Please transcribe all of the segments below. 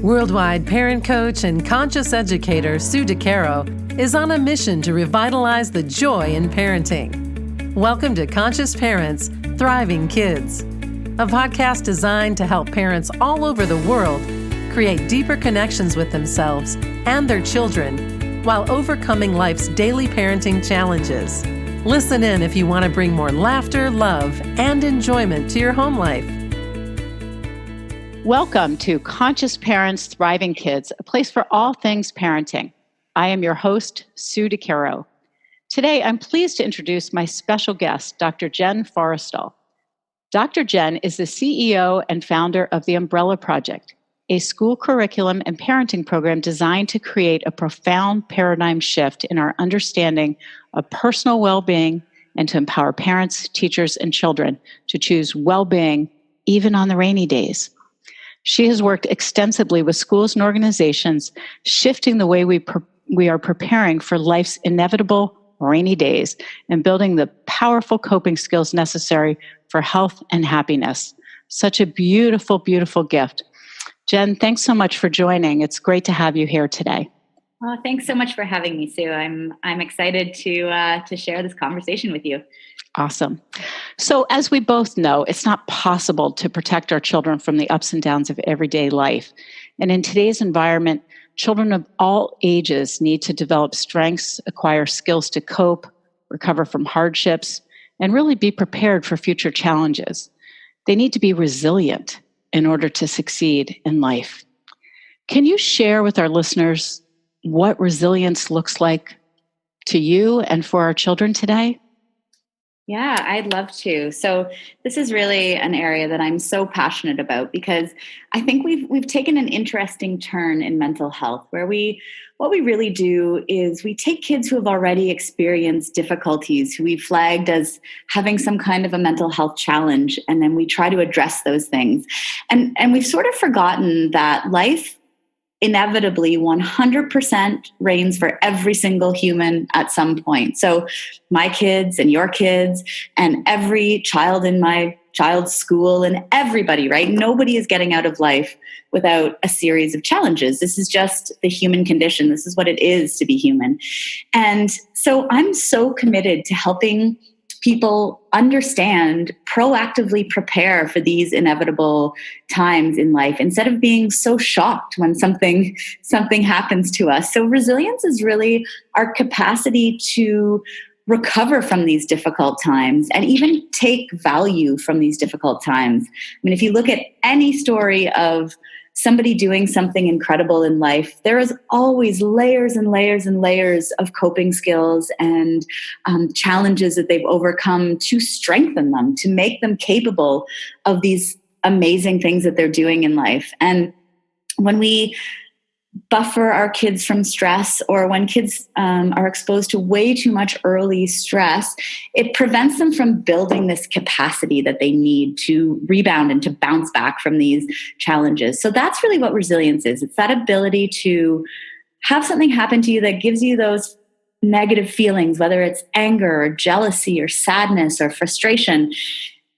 Worldwide parent coach and conscious educator Sue DeCaro is on a mission to revitalize the joy in parenting. Welcome to Conscious Parents, Thriving Kids, a podcast designed to help parents all over the world create deeper connections with themselves and their children while overcoming life's daily parenting challenges. Listen in if you want to bring more laughter, love, and enjoyment to your home life. Welcome to Conscious Parents, Thriving Kids, a place for all things parenting. I am your host, Sue DeCaro. Today, I'm pleased to introduce my special guest, Dr. Jen Forristal. Dr. Jen is the CEO and founder of the Umbrella Project, a school curriculum and parenting program designed to create a profound paradigm shift in our understanding of personal well-being and to empower parents, teachers, and children to choose well-being even on the rainy days. She has worked extensively with schools and organizations, shifting the way we are preparing for life's inevitable rainy days and building the powerful coping skills necessary for health and happiness. Such a beautiful, beautiful gift. Jen, thanks so much for joining. It's great to have you here today. Oh, thanks so much for having me, Sue. I'm excited to share this conversation with you. Awesome. So as we both know, it's not possible to protect our children from the ups and downs of everyday life. And in today's environment, children of all ages need to develop strengths, acquire skills to cope, recover from hardships, and really be prepared for future challenges. They need to be resilient in order to succeed in life. Can you share with our listeners what resilience looks like to you and for our children today? Yeah, I'd love to. So this is really an area that I'm so passionate about because I think we've taken an interesting turn in mental health where what we really do is we take kids who have already experienced difficulties, who we flagged as having some kind of a mental health challenge, and then we try to address those things. And we've sort of forgotten that life inevitably 100% reigns for every single human at some point. So my kids and your kids and every child in my child's school and everybody, right? Nobody is getting out of life without a series of challenges. This is just the human condition. This is what it is to be human. And so I'm so committed to helping people understand, proactively prepare for these inevitable times in life instead of being so shocked when something happens to us. So resilience is really our capacity to recover from these difficult times and even take value from these difficult times. I mean, if you look at any story of somebody doing something incredible in life, there is always layers and layers and layers of coping skills and challenges that they've overcome to strengthen them, to make them capable of these amazing things that they're doing in life. And when we buffer our kids from stress, or when kids are exposed to way too much early stress, it prevents them from building this capacity that they need to rebound and to bounce back from these challenges. So that's really what resilience is. It's that ability to have something happen to you that gives you those negative feelings, whether it's anger or jealousy or sadness or frustration,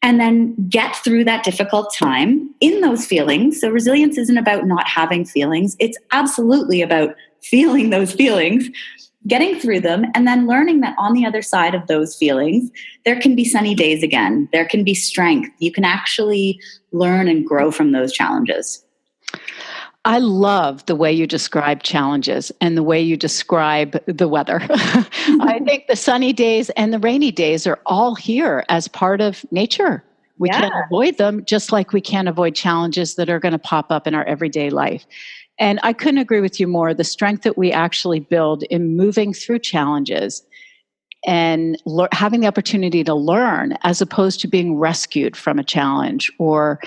and then get through that difficult time in those feelings. So resilience isn't about not having feelings. It's absolutely about feeling those feelings, getting through them, and then learning that on the other side of those feelings, there can be sunny days again. There can be strength. You can actually learn and grow from those challenges. I love the way you describe challenges and the way you describe the weather. I think the sunny days and the rainy days are all here as part of nature. We can't avoid them, just like we can't avoid challenges that are going to pop up in our everyday life. And I couldn't agree with you more. The strength that we actually build in moving through challenges and having the opportunity to learn as opposed to being rescued from a challenge, or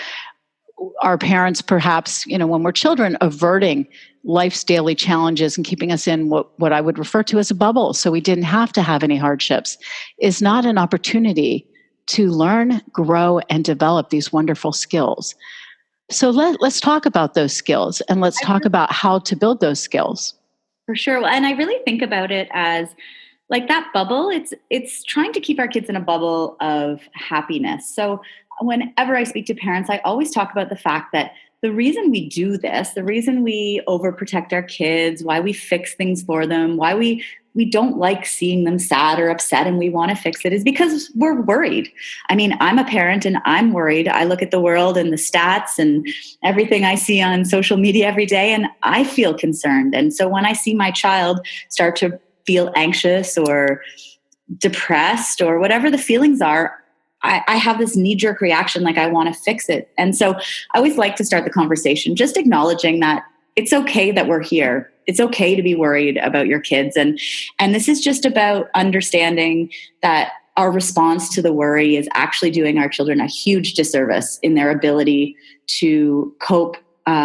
our parents perhaps, when we're children, averting life's daily challenges and keeping us in what I would refer to as a bubble so we didn't have to have any hardships, is not an opportunity to learn, grow, and develop these wonderful skills. So let's talk about those skills, and let's talk about how to build those skills. For sure. Well, and I really think about it as like that bubble. It's trying to keep our kids in a bubble of happiness. So whenever I speak to parents, I always talk about the fact that the reason we do this, the reason we overprotect our kids, why we fix things for them, why we don't like seeing them sad or upset and we want to fix it is because we're worried. I mean, I'm a parent and I'm worried. I look at the world and the stats and everything I see on social media every day, and I feel concerned. And so when I see my child start to feel anxious or depressed or whatever the feelings are, I have this knee-jerk reaction like I want to fix it. And so I always like to start the conversation just acknowledging that it's okay that we're here. It's okay to be worried about your kids. And this is just about understanding that our response to the worry is actually doing our children a huge disservice in their ability to cope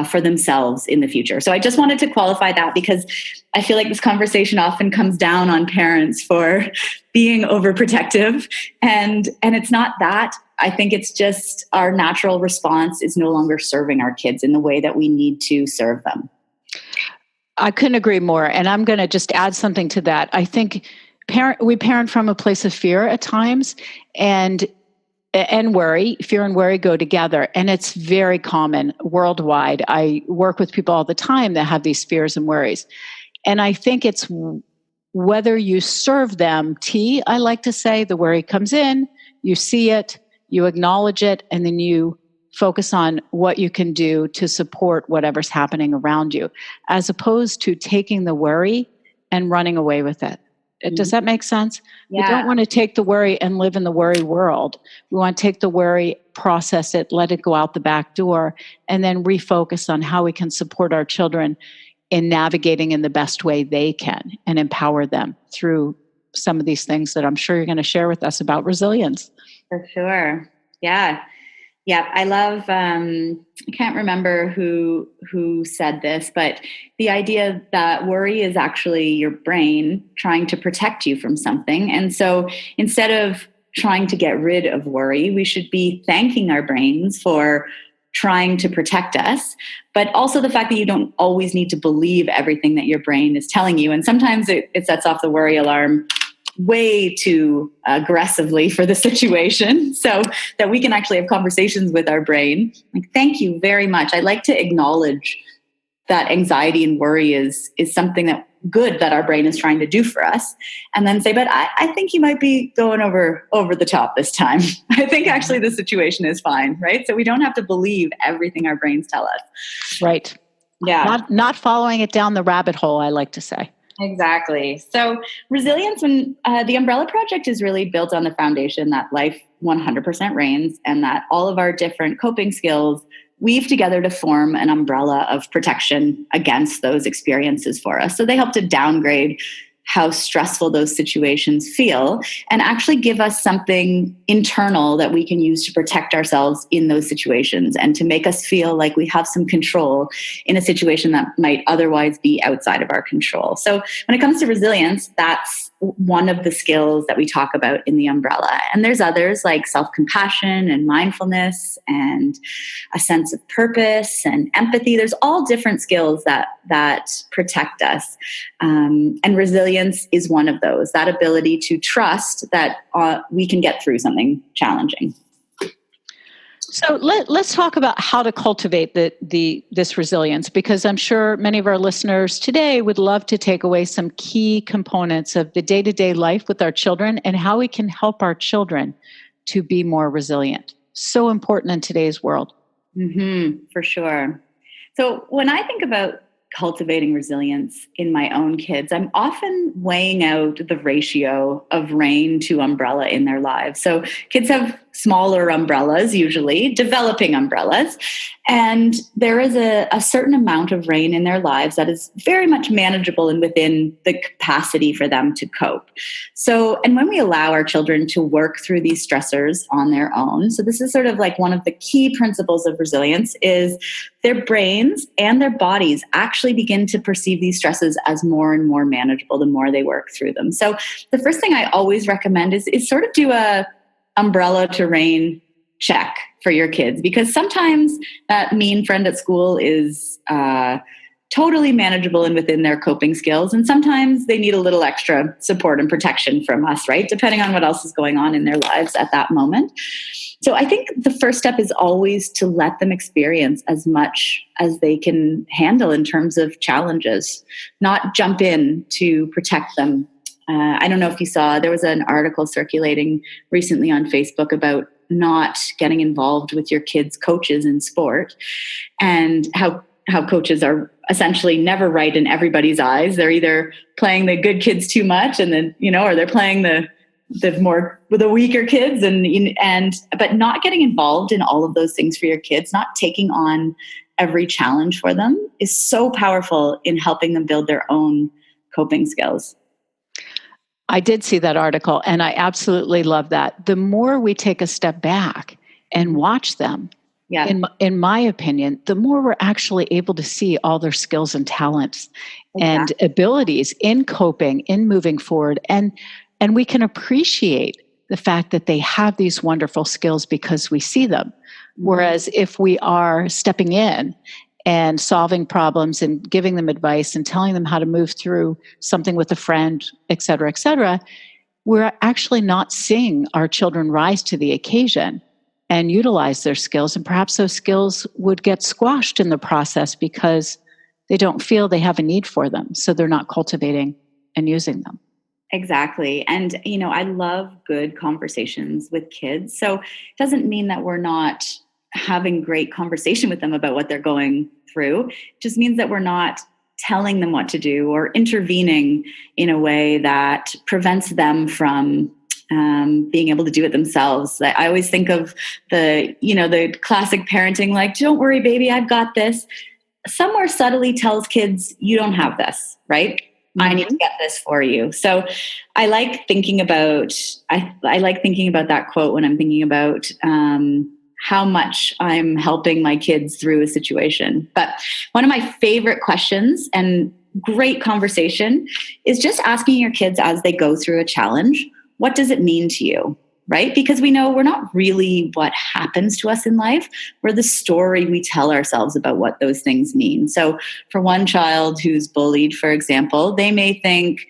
for themselves in the future. So I just wanted to qualify that because I feel like this conversation often comes down on parents for being overprotective. And it's not that. I think it's just our natural response is no longer serving our kids in the way that we need to serve them. I couldn't agree more. And I'm going to just add something to that. I think we parent from a place of fear at times, and worry. Fear and worry go together. And it's very common worldwide. I work with people all the time that have these fears and worries. And I think it's whether you serve them, I like to say the worry comes in, you see it, you acknowledge it, and then you focus on what you can do to support whatever's happening around you, as opposed to taking the worry and running away with it. Does that make sense? Yeah. We don't want to take the worry and live in the worry world. We want to take the worry, process it, let it go out the back door, and then refocus on how we can support our children in navigating in the best way they can and empower them through some of these things that I'm sure you're going to share with us about resilience. For sure. Yeah. Yeah, I love, I can't remember who said this, but the idea that worry is actually your brain trying to protect you from something. And so instead of trying to get rid of worry, we should be thanking our brains for trying to protect us, but also the fact that you don't always need to believe everything that your brain is telling you. And sometimes it sets off the worry alarm way too aggressively for the situation, so that we can actually have conversations with our brain. Like, thank you very much. I like to acknowledge that anxiety and worry is something that good that our brain is trying to do for us. And then say, but I think you might be going over the top this time. I think actually the situation is fine, right? So we don't have to believe everything our brains tell us. Right. Yeah. Not following it down the rabbit hole, I like to say. Exactly. So resilience and the Umbrella Project is really built on the foundation that life 100% reigns, and that all of our different coping skills weave together to form an umbrella of protection against those experiences for us. So they help to downgrade how stressful those situations feel and actually give us something internal that we can use to protect ourselves in those situations and to make us feel like we have some control in a situation that might otherwise be outside of our control. So when it comes to resilience, that's one of the skills that we talk about in the umbrella. And there's others like self-compassion and mindfulness and a sense of purpose and empathy. There's all different skills that protect us. And resilience is one of those, that ability to trust that we can get through something challenging. So let's talk about how to cultivate this resilience, because I'm sure many of our listeners today would love to take away some key components of the day-to-day life with our children and how we can help our children to be more resilient. So important in today's world. Mm-hmm, for sure. So when I think about cultivating resilience in my own kids, I'm often weighing out the ratio of rain to umbrella in their lives. So kids have smaller umbrellas, usually developing umbrellas, and there is a certain amount of rain in their lives that is very much manageable and within the capacity for them to cope. So, and when we allow our children to work through these stressors on their own, so this is sort of like one of the key principles of resilience, is their brains and their bodies actually begin to perceive these stresses as more and more manageable the more they work through them. So the first thing I always recommend is sort of do a umbrella to rain check for your kids, because sometimes that mean friend at school is totally manageable and within their coping skills. And sometimes they need a little extra support and protection from us, right? Depending on what else is going on in their lives at that moment. So I think the first step is always to let them experience as much as they can handle in terms of challenges, not jump in to protect them. I don't know if you saw, there was an article circulating recently on Facebook about not getting involved with your kids' coaches in sport, and how coaches are essentially never right in everybody's eyes. They're either playing the good kids too much, and then, or they're playing the weaker kids, but not getting involved in all of those things for your kids, not taking on every challenge for them is so powerful in helping them build their own coping skills. I did see that article, and I absolutely love that. The more we take a step back and watch them, in my opinion, the more we're actually able to see all their skills and talents and abilities in coping, in moving forward. And we can appreciate the fact that they have these wonderful skills because we see them. Whereas if we are stepping in and solving problems and giving them advice and telling them how to move through something with a friend, et cetera, we're actually not seeing our children rise to the occasion and utilize their skills. And perhaps those skills would get squashed in the process because they don't feel they have a need for them. So they're not cultivating and using them. Exactly. And, I love good conversations with kids. So it doesn't mean that we're not having great conversation with them about what they're going through. It just means that we're not telling them what to do or intervening in a way that prevents them from being able to do it themselves. I always think of the classic parenting, like, don't worry, baby, I've got this. Somewhere subtly tells kids, you don't have this, right? I need to get this for you. So I like thinking about that quote when I'm thinking about how much I'm helping my kids through a situation. But one of my favorite questions and great conversation is just asking your kids as they go through a challenge, what does it mean to you? Right? Because we know we're not really what happens to us in life. We're the story we tell ourselves about what those things mean. So for one child who's bullied, for example, they may think,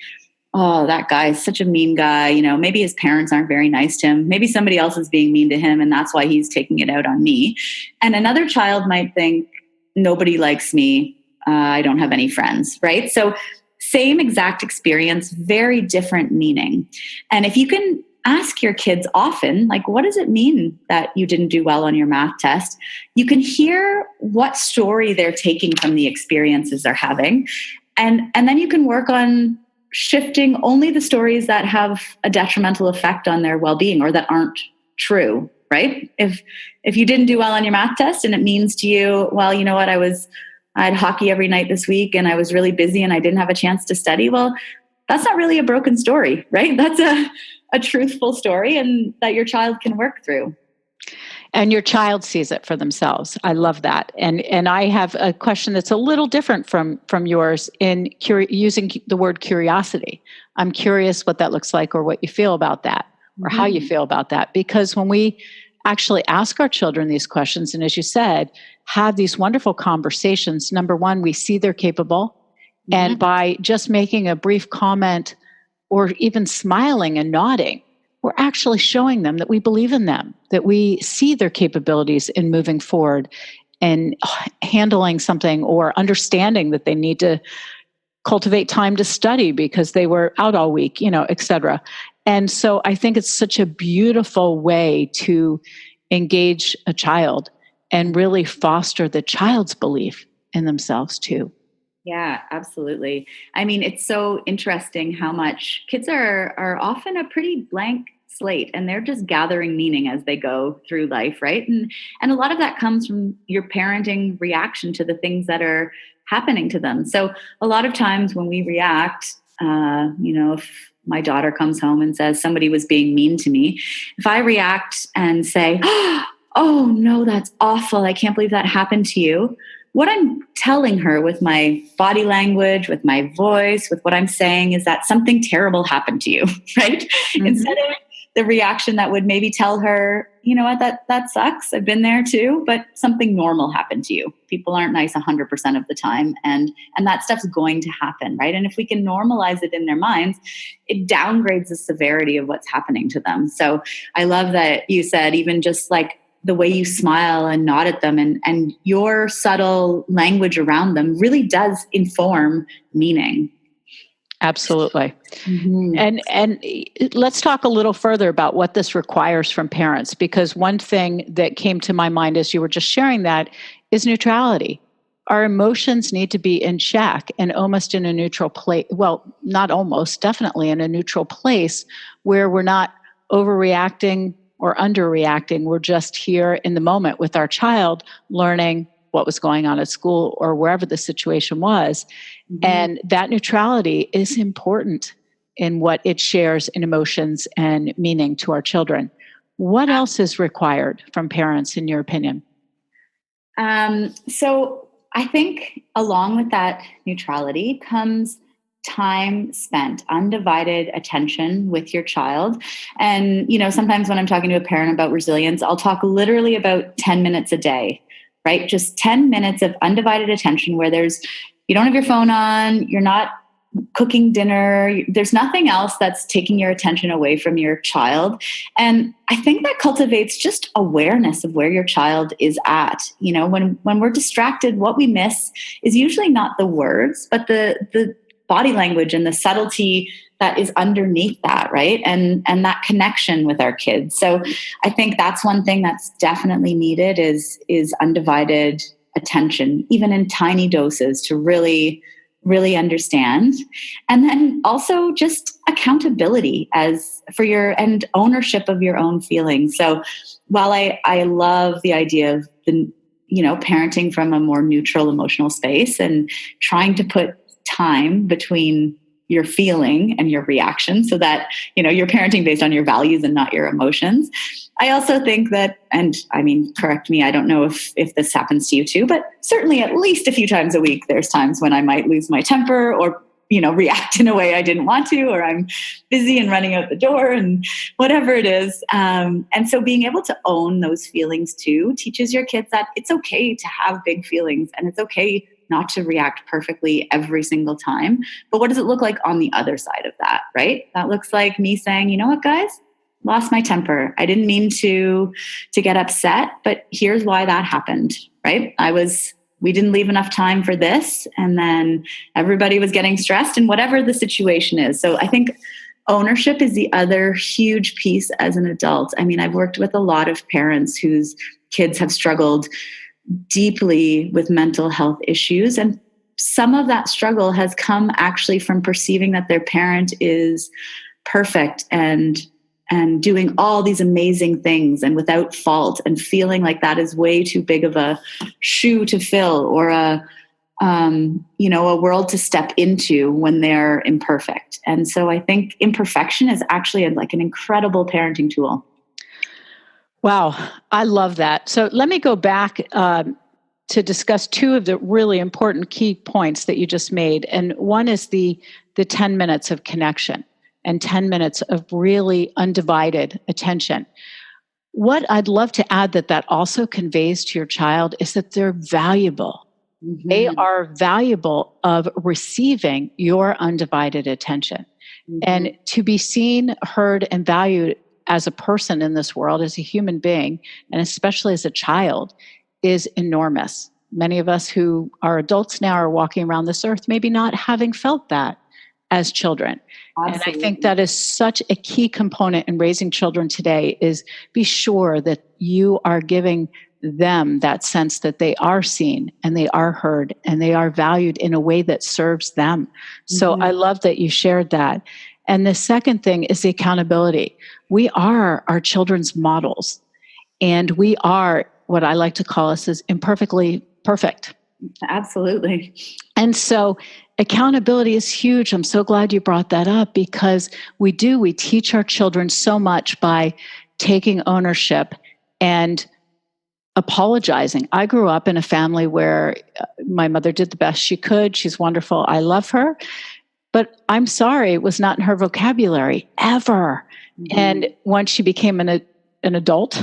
oh, that guy is such a mean guy. Maybe his parents aren't very nice to him. Maybe somebody else is being mean to him, and that's why he's taking it out on me. And another child might think, nobody likes me. I don't have any friends, right? So same exact experience, very different meaning. And if you can ask your kids often, like, what does it mean that you didn't do well on your math test? You can hear what story they're taking from the experiences they're having. And then you can work on shifting only the stories that have a detrimental effect on their well-being or that aren't true, right? If you didn't do well on your math test and it means to you, well, you know what, I had hockey every night this week and I was really busy and I didn't have a chance to study. Well, that's not really a broken story, right? That's a truthful story and that your child can work through. And your child sees it for themselves. I love that. And I have a question that's a little different from yours in using the word curiosity. I'm curious what that looks like or what you feel about that or how you feel about that. Because when we actually ask our children these questions, and as you said, have these wonderful conversations, number one, we see they're capable. And by just making a brief comment or even smiling and nodding, we're actually showing them that we believe in them, that we see their capabilities in moving forward and handling something or understanding that they need to cultivate time to study because they were out all week, et cetera. And so I think it's such a beautiful way to engage a child and really foster the child's belief in themselves too. Yeah, absolutely. I mean, it's so interesting how much kids are often a pretty blank slate and they're just gathering meaning as they go through life, right? And a lot of that comes from your parenting reaction to the things that are happening to them. So a lot of times when we react, if my daughter comes home and says somebody was being mean to me, if I react and say, oh no, that's awful, I can't believe that happened to you, what I'm telling her with my body language, with my voice, with what I'm saying is that something terrible happened to you, right? Instead of the reaction that would maybe tell her, you know what, that sucks. I've been there too, but something normal happened to you. People aren't nice 100% of the time. And that stuff's going to happen, right? And if we can normalize it in their minds, it downgrades the severity of what's happening to them. So I love that you said, even just like the way you smile and nod at them and your subtle language around them really does inform meaning. Absolutely. Mm-hmm. And let's talk a little further about what this requires from parents, because one thing that came to my mind as you were just sharing that is neutrality. Our emotions need to be in check and almost in a neutral place. Well, not almost, definitely in a neutral place where we're not overreacting or underreacting. We're just here in the moment with our child, learning what was going on at school or wherever the situation was. Mm-hmm. And that neutrality is important in what it shares in emotions and meaning to our children. What else is required from parents, in your opinion? So I think along with that neutrality comes time spent, undivided attention with your child. And, sometimes when I'm talking to a parent about resilience, I'll talk literally about 10 minutes a day, right? Just 10 minutes of undivided attention where you don't have your phone on, you're not cooking dinner, there's nothing else that's taking your attention away from your child. And I think that cultivates just awareness of where your child is at. When we're distracted, what we miss is usually not the words, but the body language and the subtlety that is underneath that, right? And that connection with our kids. So I think that's one thing that's definitely needed is undivided attention, even in tiny doses, to really, really understand. And then also just accountability and ownership of your own feelings. So while I love the idea of parenting from a more neutral emotional space and trying to put time between your feeling and your reaction so that, you're parenting based on your values and not your emotions. I also think that, and I mean, correct me, I don't know if this happens to you too, but certainly at least a few times a week, there's times when I might lose my temper or, react in a way I didn't want to, or I'm busy and running out the door and whatever it is. And so being able to own those feelings too teaches your kids that it's okay to have big feelings and it's okay not to react perfectly every single time. But what does it look like on the other side of that, right? That looks like me saying, you know what, guys? Lost my temper. I didn't mean to get upset, but here's why that happened, right? We didn't leave enough time for this, and then everybody was getting stressed and whatever the situation is. So I think ownership is the other huge piece as an adult. I mean, I've worked with a lot of parents whose kids have struggled deeply with mental health issues, and some of that struggle has come actually from perceiving that their parent is perfect and doing all these amazing things and without fault, and feeling like that is way too big of a shoe to fill or a world to step into when they're imperfect. And so I think imperfection is actually like an incredible parenting tool. Wow, I love that. So let me go back to discuss two of the really important key points that you just made. And one is the 10 minutes of connection and 10 minutes of really undivided attention. What I'd love to add that also conveys to your child is that they're valuable. Mm-hmm. They are valuable of receiving your undivided attention. Mm-hmm. And to be seen, heard, and valued as a person in this world, as a human being, and especially as a child, is enormous. Many of us who are adults now are walking around this earth maybe not having felt that as children. Absolutely. And I think that is such a key component in raising children today, is be sure that you are giving them that sense that they are seen and they are heard and they are valued in a way that serves them. Mm-hmm. So I love that you shared that. And the second thing is the accountability. We are our children's models, and we are what I like to call us as imperfectly perfect. Absolutely. And so accountability is huge. I'm so glad you brought that up, because we teach our children so much by taking ownership and apologizing. I grew up in a family where my mother did the best she could. She's wonderful. I love her. But I'm sorry, it was not in her vocabulary ever. Mm-hmm. And once she became an adult,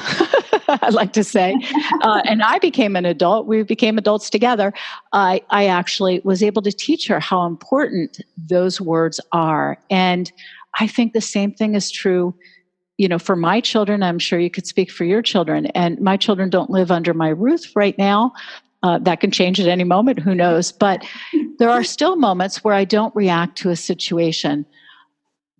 I like to say. And I became an adult. We became adults together. I actually was able to teach her how important those words are. And I think the same thing is true, for my children. I'm sure you could speak for your children. And my children don't live under my roof right now. That can change at any moment. Who knows? But there are still moments where I don't react to a situation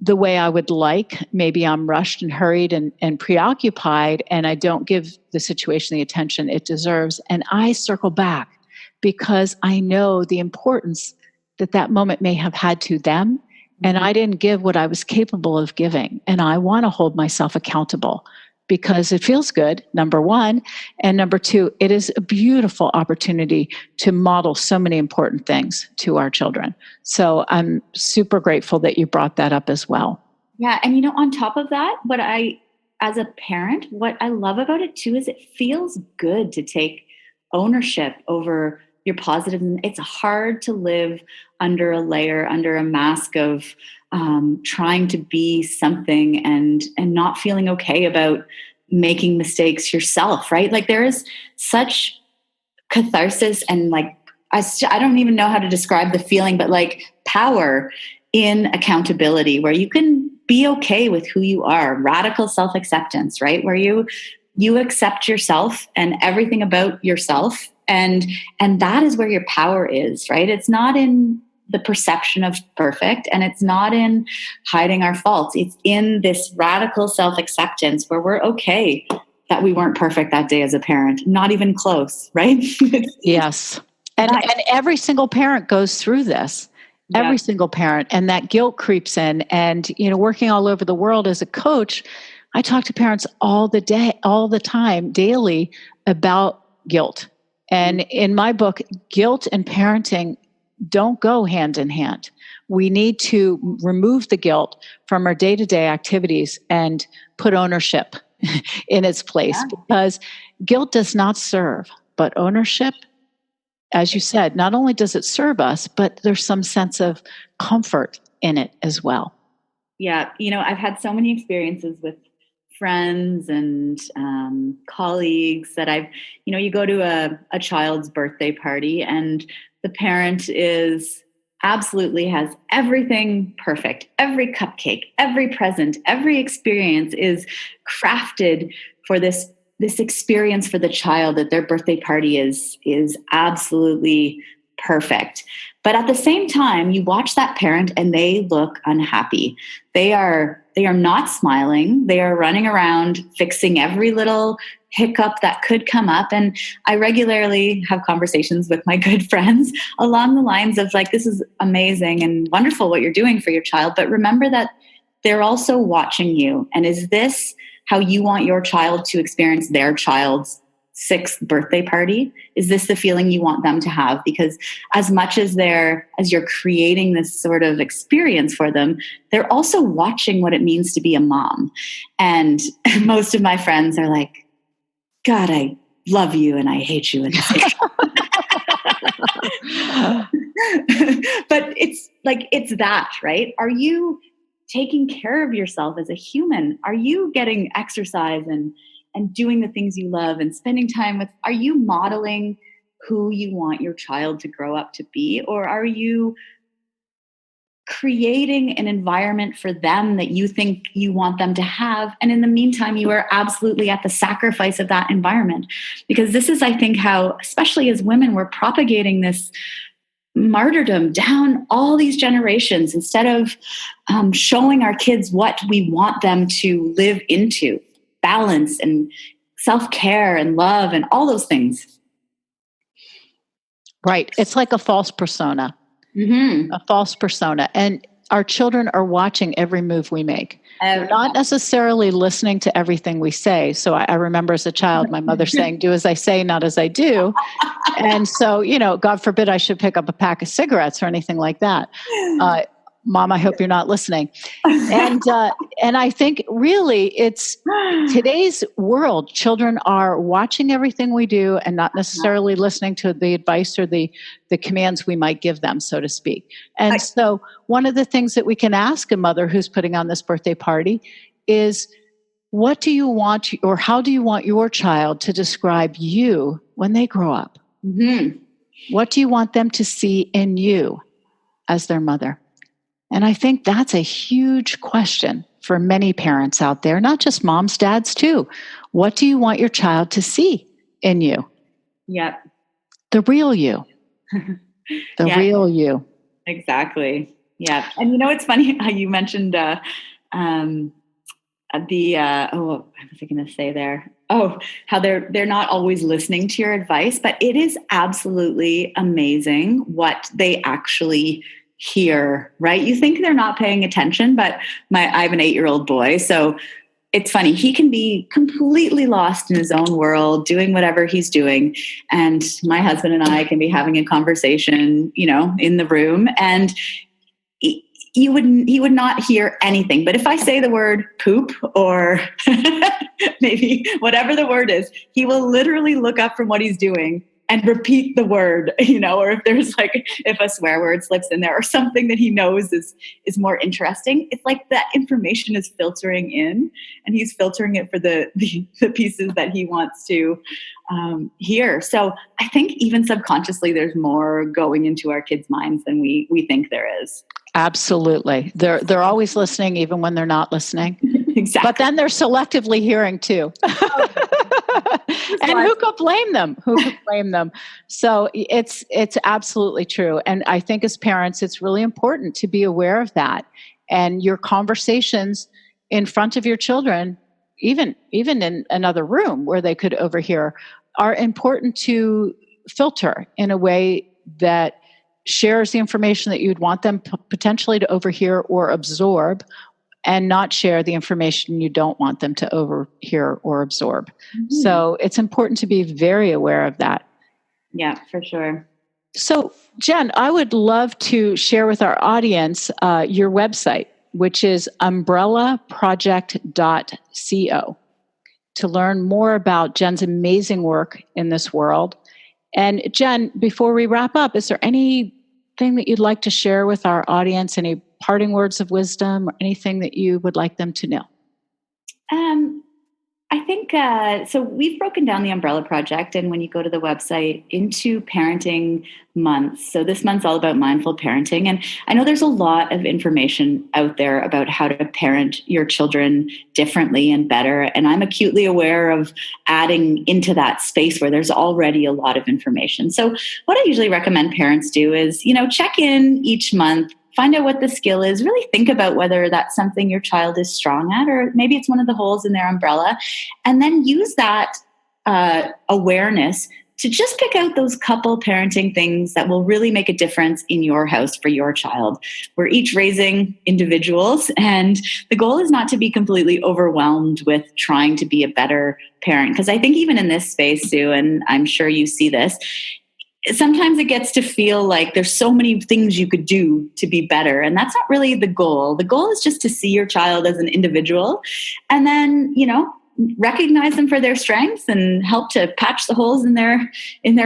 the way I would like. Maybe I'm rushed and hurried and preoccupied, and I don't give the situation the attention it deserves. And I circle back because I know the importance that moment may have had to them. And I didn't give what I was capable of giving. And I want to hold myself accountable because it feels good, number one. And number two, it is a beautiful opportunity to model so many important things to our children. So I'm super grateful that you brought that up as well. Yeah. And, on top of that, as a parent, what I love about it too is it feels good to take ownership over your positive. It's hard to live under a mask of trying to be something and not feeling okay about making mistakes yourself, right? Like there is such catharsis and like, I don't even know how to describe the feeling, but like power in accountability where you can be okay with who you are, radical self-acceptance, right? Where you accept yourself and everything about yourself. And that is where your power is, right? It's not in the perception of perfect, and it's not in hiding our faults. It's in this radical self-acceptance where we're okay that we weren't perfect that day as a parent, not even close, right? Yes. And every single parent goes through this. Every single parent. And that guilt creeps in. And, working all over the world as a coach, I talk to parents all the time, daily about guilt. And in my book, guilt and parenting don't go hand in hand. We need to remove the guilt from our day-to-day activities and put ownership in its place because guilt does not serve, but ownership, as you said, not only does it serve us, but there's some sense of comfort in it as well. Yeah. I've had so many experiences with friends and colleagues that you go to a child's birthday party and the parent absolutely has everything perfect. Every cupcake, every present, every experience is crafted for this experience for the child, that their birthday party is absolutely perfect. But at the same time, you watch that parent and they look unhappy. They are not smiling. They are running around fixing every little hiccup that could come up. And I regularly have conversations with my good friends along the lines of like, this is amazing and wonderful what you're doing for your child. But remember that they're also watching you. And is this how you want your child to experience their child's 6th birthday party? Is this the feeling you want them to have? Because as much as you're creating this sort of experience for them, they're also watching what it means to be a mom. And most of my friends are like, God, I love you and I hate you. But it's that, right? Are you taking care of yourself as a human? Are you getting exercise and doing the things you love and spending time with? Are you modeling who you want your child to grow up to be? Or are you creating an environment for them that you think you want them to have? And in the meantime, you are absolutely at the sacrifice of that environment. Because this is, I think, how, especially as women, we're propagating this martyrdom down all these generations instead of showing our kids what we want them to live into. Balance and self-care and love and all those things. Right. It's like a false persona. A false persona. And our children are watching every move we make. They're not necessarily listening to everything we say. So I remember as a child, my mother saying, do as I say, not as I do. And so, God forbid I should pick up a pack of cigarettes or anything like that. Mom, I hope you're not listening. And I think really it's today's world. Children are watching everything we do and not necessarily listening to the advice or the commands we might give them, so to speak. And so one of the things that we can ask a mother who's putting on this birthday party is, what do you want, or how do you want your child to describe you when they grow up? Mm-hmm. What do you want them to see in you as their mother? And I think that's a huge question for many parents out there, not just moms, dads too. What do you want your child to see in you? Yep. The real you. The real you. Exactly. Yeah. And it's funny how you mentioned what was I going to say there? Oh, how they're not always listening to your advice, but it is absolutely amazing what they actually hear, right? You think they're not paying attention, but I have an 8-year-old boy, so it's funny. He can be completely lost in his own world, doing whatever he's doing. And my husband and I can be having a conversation, in the room, and he would not hear anything. But if I say the word poop or maybe whatever the word is, he will literally look up from what he's doing and repeat the word, or if a swear word slips in there or something that he knows is more interesting. It's like that information is filtering in, and he's filtering it for the pieces that he wants to hear. So I think even subconsciously there's more going into our kids' minds than we think there is. Absolutely. They're always listening, even when they're not listening. Exactly. But then they're selectively hearing too. And who could blame them? So it's absolutely true. And I think as parents, it's really important to be aware of that. And your conversations in front of your children, even in another room where they could overhear, are important to filter in a way that shares the information that you'd want them potentially to overhear or absorb, and not share the information you don't want them to overhear or absorb. Mm-hmm. So it's important to be very aware of that. Yeah, for sure. So, Jen, I would love to share with our audience your website, which is umbrellaproject.co, to learn more about Jen's amazing work in this world. And Jen, before we wrap up, is there anything that you'd like to share with our audience, any parting words of wisdom or anything that you would like them to know? I think, so we've broken down the Umbrella Project, and when you go to the website, into parenting months. So this month's all about mindful parenting. And I know there's a lot of information out there about how to parent your children differently and better. And I'm acutely aware of adding into that space where there's already a lot of information. So what I usually recommend parents do is, check in each month, find out what the skill is, really think about whether that's something your child is strong at, or maybe it's one of the holes in their umbrella, and then use that awareness to just pick out those couple parenting things that will really make a difference in your house for your child. We're each raising individuals, and the goal is not to be completely overwhelmed with trying to be a better parent. Because I think even in this space, Sue, and I'm sure you see this, sometimes it gets to feel like there's so many things you could do to be better. And that's not really the goal. The goal is just to see your child as an individual, and then, recognize them for their strengths and help to patch the holes in their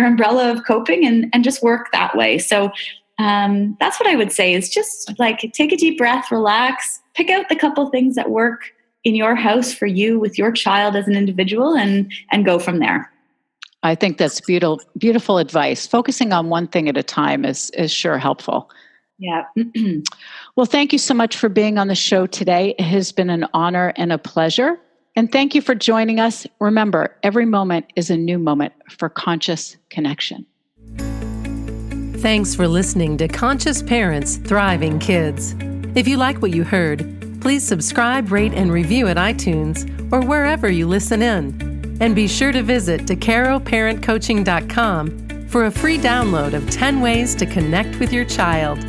umbrella of coping, and just work that way. So that's what I would say, is just take a deep breath, relax, pick out the couple things that work in your house for you with your child as an individual, and go from there. I think that's beautiful advice. Focusing on one thing at a time is sure helpful. Yeah. Well, thank you so much for being on the show today. It has been an honor and a pleasure. And thank you for joining us. Remember, every moment is a new moment for conscious connection. Thanks for listening to Conscious Parents, Thriving Kids. If you like what you heard, please subscribe, rate, and review at iTunes or wherever you listen in. And be sure to visit DeCaroParentCoaching.com for a free download of 10 ways to connect with your child.